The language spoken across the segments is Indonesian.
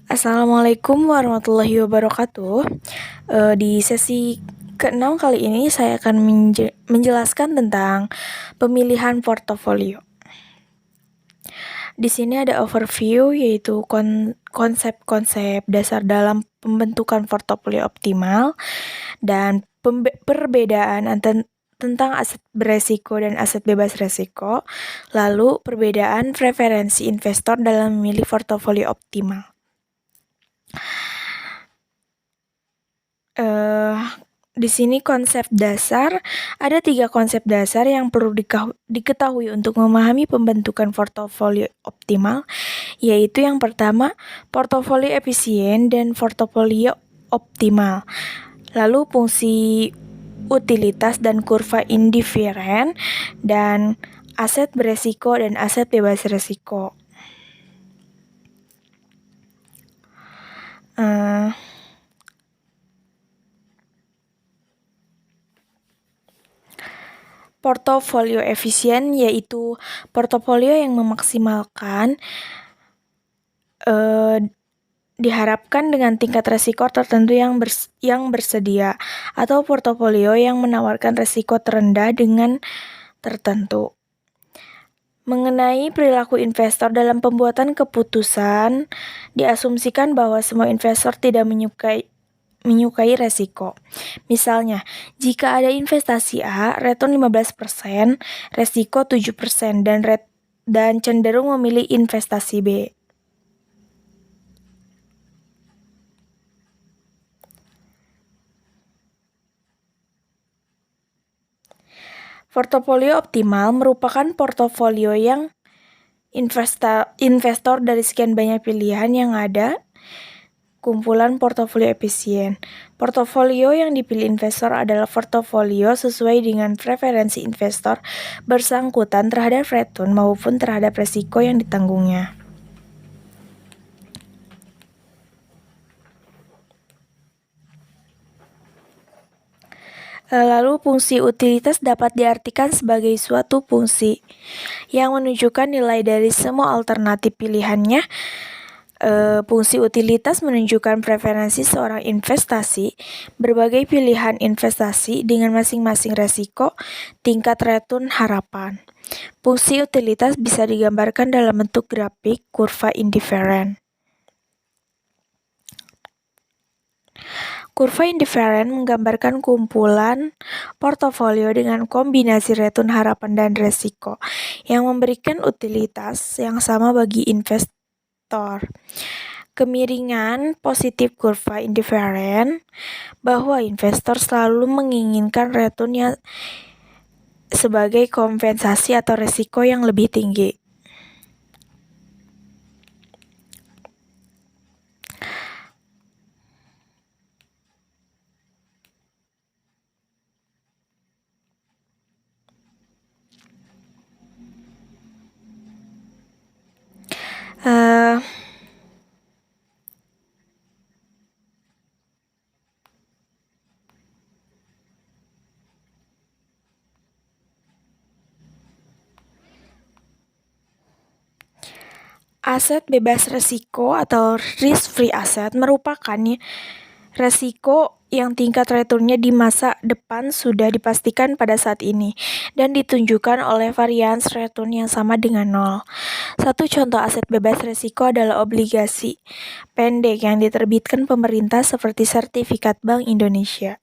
Assalamualaikum warahmatullahi wabarakatuh. Di sesi ke-6 kali ini saya akan menjelaskan tentang pemilihan portofolio. Di sini ada overview yaitu konsep-konsep dasar dalam pembentukan portofolio optimal dan perbedaan tentang aset beresiko dan aset bebas resiko, lalu perbedaan preferensi investor dalam memilih portofolio optimal. Di sini konsep dasar, ada 3 konsep dasar yang perlu diketahui untuk memahami pembentukan portofolio optimal, yaitu yang pertama, portofolio efisien dan portofolio optimal. Lalu fungsi utilitas dan kurva indiferen, dan aset beresiko dan aset bebas resiko. Portofolio efisien yaitu portofolio yang memaksimalkan diharapkan dengan tingkat resiko tertentu yang bersedia, atau portofolio yang menawarkan resiko terendah dengan tertentu. Mengenai perilaku investor dalam pembuatan keputusan, diasumsikan bahwa semua investor tidak menyukai resiko. Misalnya, jika ada investasi A, return 15%, resiko 7%, dan cenderung memilih investasi B. Portofolio optimal merupakan portofolio yang investor dari sekian banyak pilihan yang ada. Kumpulan portofolio efisien. Portofolio yang dipilih investor adalah portofolio sesuai dengan preferensi investor bersangkutan terhadap return maupun terhadap resiko yang ditanggungnya. Lalu fungsi utilitas dapat diartikan sebagai suatu fungsi yang menunjukkan nilai dari semua alternatif pilihannya. Fungsi utilitas menunjukkan preferensi seorang investasi, berbagai pilihan investasi dengan masing-masing resiko, tingkat return harapan. Fungsi utilitas bisa digambarkan dalam bentuk grafik kurva indiferen. Kurva indiferen menggambarkan kumpulan portofolio dengan kombinasi return harapan dan resiko yang memberikan utilitas yang sama bagi investor. Kemiringan positif kurva indiferen bahwa investor selalu menginginkan returnnya sebagai kompensasi atau resiko yang lebih tinggi. Aset bebas resiko atau risk-free asset merupakan resiko yang tingkat returnnya di masa depan sudah dipastikan pada saat ini dan ditunjukkan oleh varians return yang sama dengan 0. Satu contoh aset bebas resiko adalah obligasi pendek yang diterbitkan pemerintah seperti sertifikat Bank Indonesia.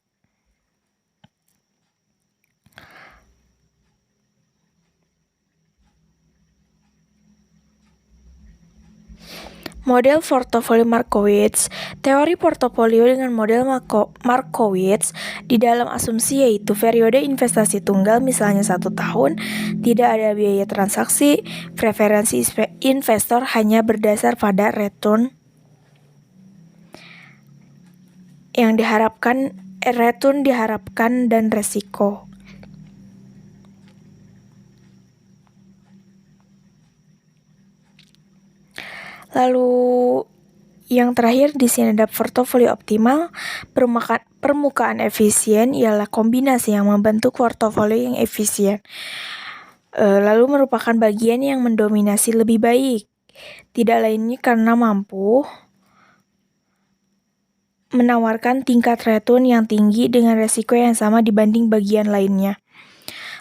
Model portofolio Markowitz. Teori portofolio dengan model Markowitz di dalam asumsi yaitu periode investasi tunggal misalnya 1 tahun, tidak ada biaya transaksi, preferensi investor hanya berdasar pada return yang diharapkan, dan resiko. Lalu yang terakhir di sini ada portofolio optimal. Permukaan efisien ialah kombinasi yang membentuk portofolio yang efisien. Lalu merupakan bagian yang mendominasi lebih baik. Tidak lainnya karena mampu menawarkan tingkat return yang tinggi dengan resiko yang sama dibanding bagian lainnya.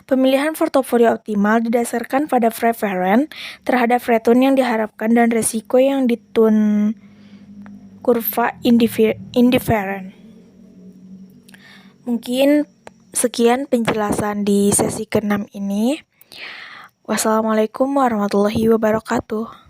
Pemilihan portofolio optimal didasarkan pada preference terhadap return yang diharapkan dan resiko yang ditun kurva indifferent. Mungkin sekian penjelasan di sesi ke-6 ini. Wassalamualaikum warahmatullahi wabarakatuh.